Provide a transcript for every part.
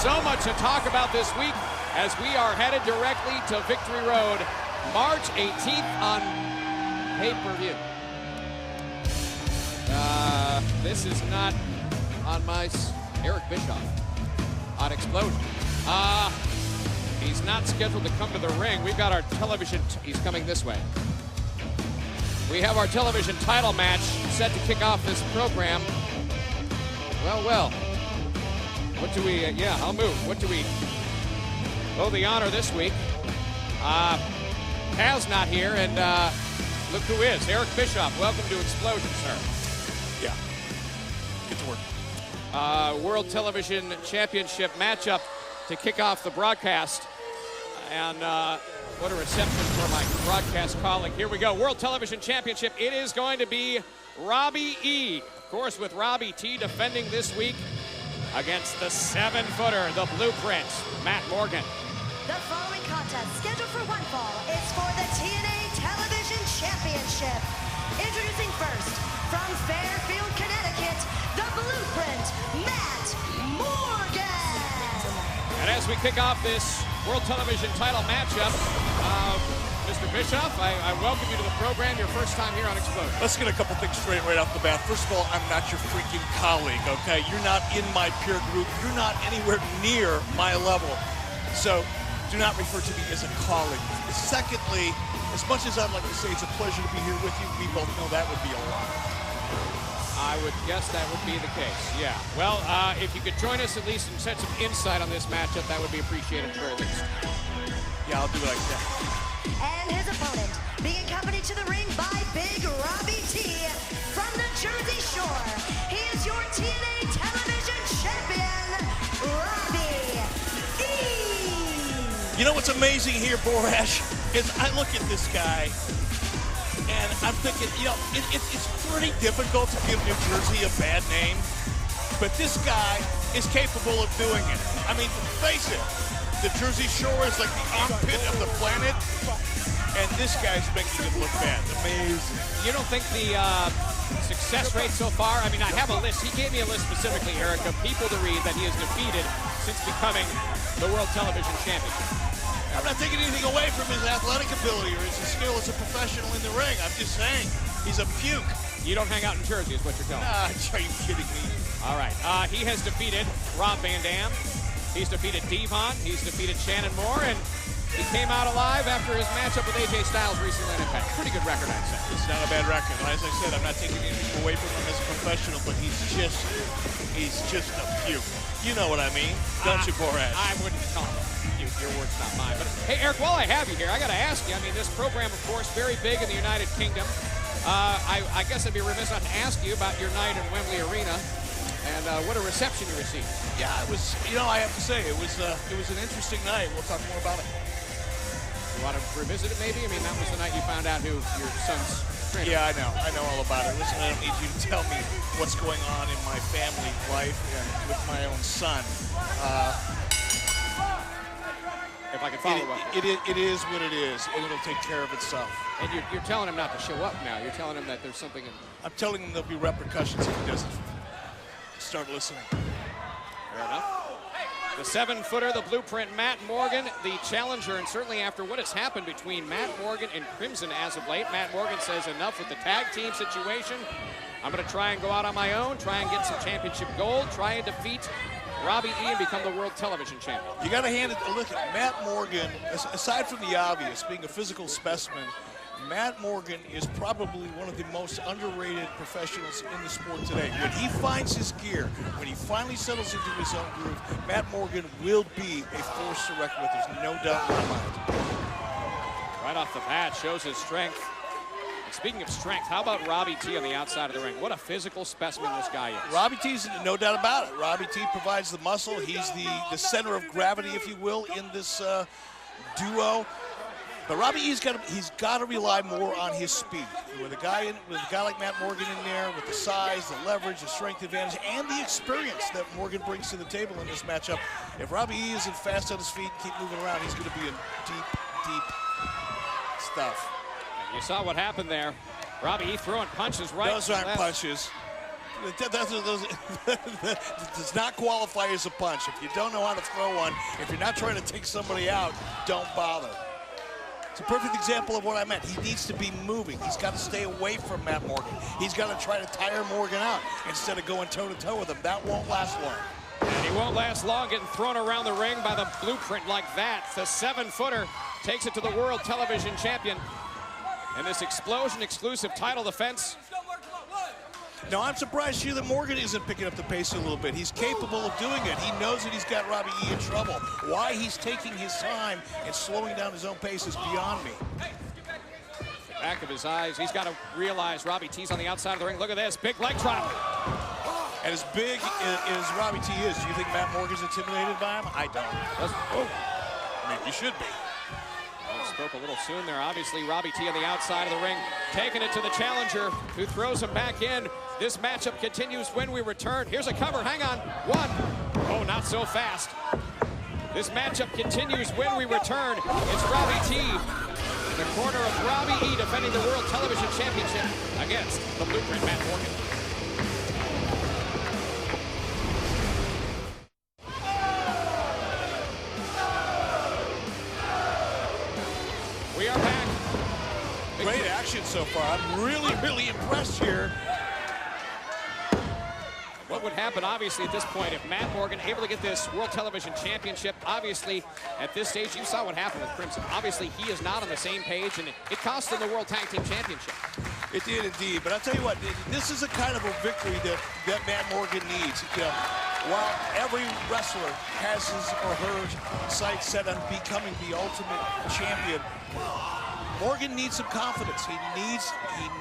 So much to talk about this week as we are headed directly to Victory Road, March 18th on pay-per-view. This is not on my Eric Bischoff on Xplosion. He's not scheduled to come to the ring. We've got our television. He's coming this way. We have our television title match set to kick off this program. Well. What do we, yeah, I'll move. What do we owe the honor this week? Pal's not here, and look who is. Eric Bischoff, welcome to Xplosion, sir. Yeah, get to work. World Television Championship matchup to kick off the broadcast. And what a reception for my broadcast colleague. Here we go, World Television Championship. It is going to be Robbie E. Of course, with Robbie T defending this week against the 7-footer, the Blueprint, Matt Morgan. The following contest, scheduled for one fall, is for the TNA Television Championship. Introducing first, from Fairfield, Connecticut, the Blueprint, Matt Morgan. And as we kick off this World Television title matchup, Mr. Bischoff, I welcome you to the program, your first time here on Xplosion. Let's get a couple things straight right off the bat. First of all, I'm not your freaking colleague, okay? You're not in my peer group. You're not anywhere near my level. So do not refer to me as a colleague. Secondly, as much as I'd like to say it's a pleasure to be here with you, we both know that would be a lot. I would guess that would be the case, yeah. Well, if you could join us at least and shed some insight on this matchup, that would be appreciated for at least. Yeah, I'll do what I can. And his opponent, being accompanied to the ring by Big Robbie T from the Jersey Shore. He is your TNA Television Champion, Robbie E. You know what's amazing here, Borash, is I look at this guy and I'm thinking, you know, it's pretty difficult to give New Jersey a bad name, but this guy is capable of doing it. I mean, face it, the Jersey Shore is like the armpit of the planet, and this guy's making it look bad. Amazing. You don't think the success rate so far, I mean, I have a list. He gave me a list specifically, Eric, of people to read that he has defeated since becoming the World Television Champion. I'm not taking anything away from his athletic ability or his skill as a professional in the ring. I'm just saying, he's a puke. You don't hang out in Jersey is what you're telling me. Nah, are you kidding me? All right, he has defeated Rob Van Dam. He's defeated Devon. He's defeated Shannon Moore, and he came out alive after his matchup with AJ Styles recently in Impact. Pretty good record, I'd say. It's not a bad record. As I said, I'm not taking anything away from him as a professional, but he's just a puke. You know what I mean, don't you, Borash? I wouldn't call him a puke. Your word's not mine. But hey, Eric, while I have you here, I got to ask you. I mean, this program, of course, very big in the United Kingdom. I guess I'd be remiss not to ask you about your night in Wembley Arena. And what a reception you received. Yeah, it was, you know, I have to say, it was an interesting night. We'll talk more about it. You want to revisit it maybe? I mean, that was the night you found out who your son's trainer. Yeah, I know all about it. Listen, I don't need you to tell me what's going on in my family life and with my own son. If I can follow up. It is what it is, and it'll take care of itself. And you're telling him not to show up now. You're telling him that there's something in... I'm telling him there'll be repercussions if he doesn't start listening. Fair enough. The 7-footer, the Blueprint, Matt Morgan, the challenger, and certainly after what has happened between Matt Morgan and Crimson as of late, Matt Morgan says enough with the tag team situation. I'm going to try and go out on my own, try and get some championship gold, try and defeat Robbie E and become the World Television Champion. You got to hand it a look at Matt Morgan. Aside from the obvious, being a physical specimen, Matt Morgan is probably one of the most underrated professionals in the sport today. When he finds his gear, when he finally settles into his own groove, Matt Morgan will be a force to reckon with. There's no doubt in my mind. Right off the bat, shows his strength. And speaking of strength, how about Robbie T on the outside of the ring? What a physical specimen this guy is. Robbie T's no doubt about it. Robbie T provides the muscle. He's the center of gravity, if you will, in this duo. But Robbie E's got to rely more on his speed. With a guy like Matt Morgan in there, with the size, the leverage, the strength advantage, and the experience that Morgan brings to the table in this matchup, if Robbie E isn't fast on his feet and keep moving around, he's going to be in deep stuff. And you saw what happened there. Robbie E throwing punches right. Those aren't punches. That does not qualify as a punch. If you don't know how to throw one, if you're not trying to take somebody out, don't bother. It's a perfect example of what I meant. He needs to be moving. He's got to stay away from Matt Morgan. He's got to try to tire Morgan out instead of going toe-to-toe with him. That won't last long. And he won't last long getting thrown around the ring by the Blueprint like that. The 7-footer takes it to the World Television Champion. And this Xplosion exclusive title defense. Now, I'm surprised here that Morgan isn't picking up the pace a little bit. He's capable of doing it. He knows that he's got Robbie E in trouble. Why he's taking his time and slowing down his own pace is beyond me. The back of his eyes, he's got to realize Robbie T's on the outside of the ring. Look at this, big leg drop. And as big as Robbie T is, do you think Matt Morgan's intimidated by him? I don't. Oh. I mean, he should be. Spoke a little soon there. Obviously, Robbie T on the outside of the ring, taking it to the challenger, who throws him back in. This matchup continues when we return. Here's a cover. Hang on. One. Oh, not so fast. This matchup continues when we return. It's Robbie T in the corner of Robbie E defending the World Television Championship against the Blueprint Matt Morgan. We are back. Great action so far. I'm really impressed here. What would happen, obviously, at this point, if Matt Morgan able to get this World Television Championship? Obviously, at this stage, you saw what happened with Crimson. Obviously, he is not on the same page, and it cost him the World Tag Team Championship. It did indeed, but I'll tell you what, this is a kind of a victory that Matt Morgan needs. You know, while every wrestler has his or her sights set on becoming the ultimate champion, Morgan needs some confidence. He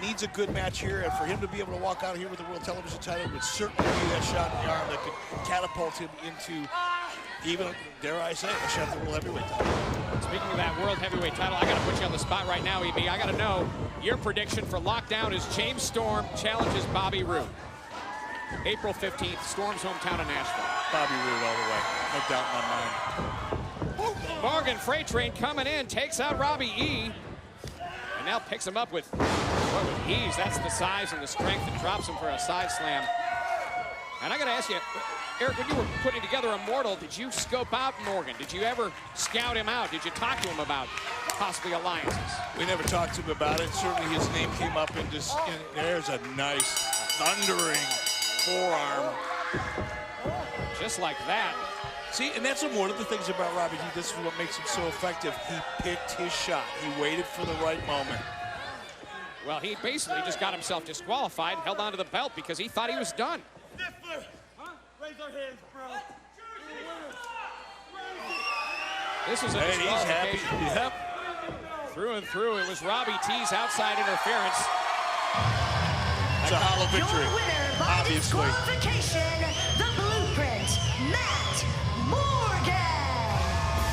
needs a good match here, and for him to be able to walk out here with the World Television title would certainly be that shot in the arm that could catapult him into even, dare I say, a shot at the World Heavyweight title. Speaking of that World Heavyweight title, I got to put you on the spot right now, EB. I got to know your prediction for Lockdown as James Storm challenges Bobby Roode. April 15th, Storm's hometown of Nashville. Bobby Roode all the way, no doubt in my mind. Morgan Freight Train coming in, takes out Robbie E. And now picks him up with ease. That's the size and the strength that drops him for a side slam. And I got to ask you, Eric, when you were putting together Immortal, did you scope out Morgan? Did you ever scout him out? Did you talk to him about possibly alliances? We never talked to him about it. Certainly his name came up in this. There's a nice thundering forearm. Just like that. See, and that's one of the things about Robbie T. This is what makes him so effective. He picked his shot. He waited for the right moment. Well, he basically just got himself disqualified and held onto the belt because he thought he was done. Raise our hands, bro. This is a and he's happy. disqualification. Yep. Through and through, it was Robbie T's outside interference. It's a hollow victory, Your winner by obviously. disqualification, the Blueprint, Matt Morgan.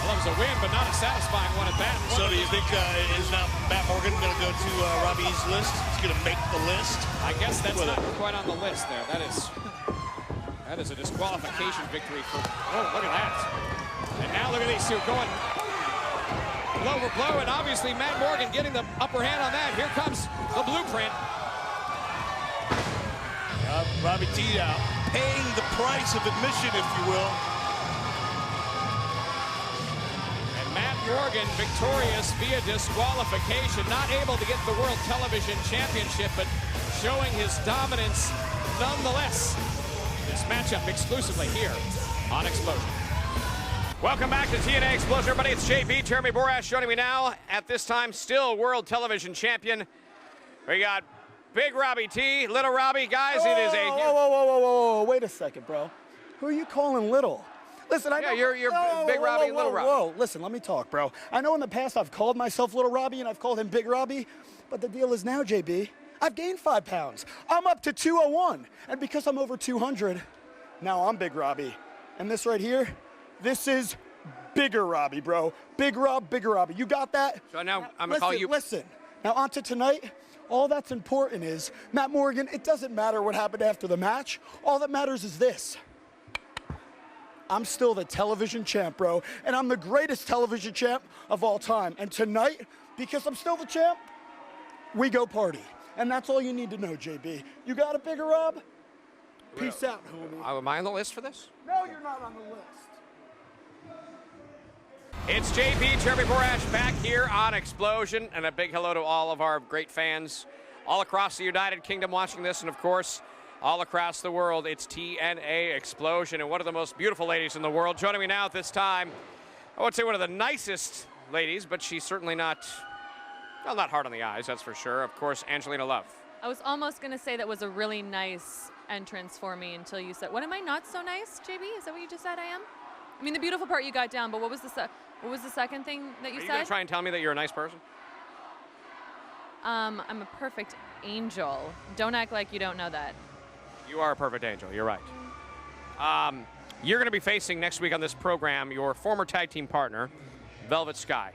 Well, it was a win, but not a satisfying one at that. So do you think is now Matt Morgan going to go to Robbie's list? He's going to make the list? I guess that's not quite on the list there. That is a disqualification victory for, oh, look at that. And now look at these two going blow for blow, and obviously Matt Morgan getting the upper hand on that. Here comes the Blueprint. Robbie T out, paying the price of admission, if you will. And Matt Morgan victorious via disqualification, not able to get the World Television Championship, but showing his dominance nonetheless. This matchup exclusively here on Xplosion. Welcome back to TNA Xplosion, everybody. It's JB, Jeremy Borash joining me now. At this time, still World Television Champion. We got Big Robbie T, Little Robbie. Guys, it is a... Whoa, wait a second, bro. Who are you calling little? Listen, I know... Yeah, you're Big Robbie, Little Robbie. Whoa, listen, let me talk, bro. I know in the past I've called myself Little Robbie and I've called him Big Robbie, but the deal is now, JB, I've gained 5 pounds. I'm up to 201, and because I'm over 200, now I'm Big Robbie. And this right here, this is Bigger Robbie, bro. Big Rob, Bigger Robbie. You got that? So now I'm going to call you... Listen, now on to tonight. All that's important is, Matt Morgan, it doesn't matter what happened after the match. All that matters is this. I'm still the television champ, bro. And I'm the greatest television champ of all time. And tonight, because I'm still the champ, we go party. And that's all you need to know, JB. You got it, Bigger Rob? Peace out, homie. Am I on the list for this? No, you're not on the list. It's JP, Jeremy Borash, back here on Xplosion, and a big hello to all of our great fans all across the United Kingdom watching this, and of course, all across the world. It's TNA Xplosion, and one of the most beautiful ladies in the world. Joining me now at this time, I would say one of the nicest ladies, but she's certainly not, well, not hard on the eyes, that's for sure. Of course, Angelina Love. I was almost going to say that was a really nice entrance for me until you said, what, am I not so nice, JB? Is that what you just said I am? I mean, the beautiful part you got down, but what was the second thing that you said? Are you going to try and tell me that you're a nice person? I'm a perfect angel. Don't act like you don't know that. You are a perfect angel, you're right. You're going to be facing next week on this program your former tag team partner, Velvet Sky.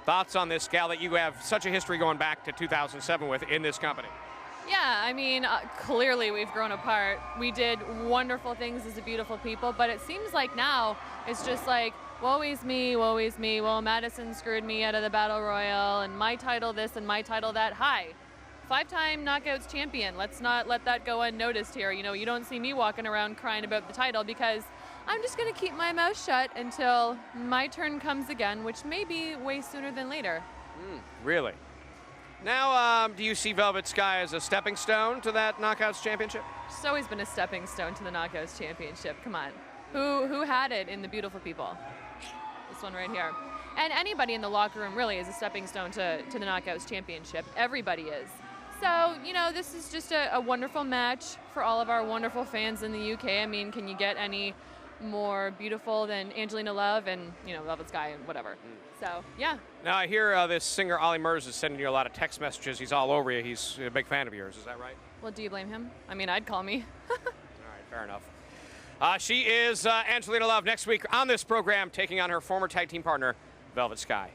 Thoughts on this gal that you have such a history going back to 2007 with in this company? Yeah, I mean, clearly we've grown apart. We did wonderful things as a beautiful people, but it seems like now it's just like, woe is me, woe is me. Well, Madison screwed me out of the Battle Royal, and my title this and my title that. Hi, 5-time Knockouts champion. Let's not let that go unnoticed here. You know, you don't see me walking around crying about the title because I'm just going to keep my mouth shut until my turn comes again, which may be way sooner than later. Really? Now, do you see Velvet Sky as a stepping stone to that Knockouts championship? It's always been a stepping stone to the Knockouts championship. Come on. Who had it in the beautiful people? This one right here. And anybody in the locker room really is a stepping stone to the Knockouts championship. Everybody is. So, you know, this is just a wonderful match for all of our wonderful fans in the UK. I mean, can you get any more beautiful than Angelina Love and, you know, Velvet Sky and whatever. So, yeah. Now, I hear this singer, Ollie Murs, is sending you a lot of text messages. He's all over you. He's a big fan of yours. Is that right? Well, do you blame him? I mean, I'd call me. All right, fair enough. She is Angelina Love next week on this program, taking on her former tag team partner, Velvet Sky.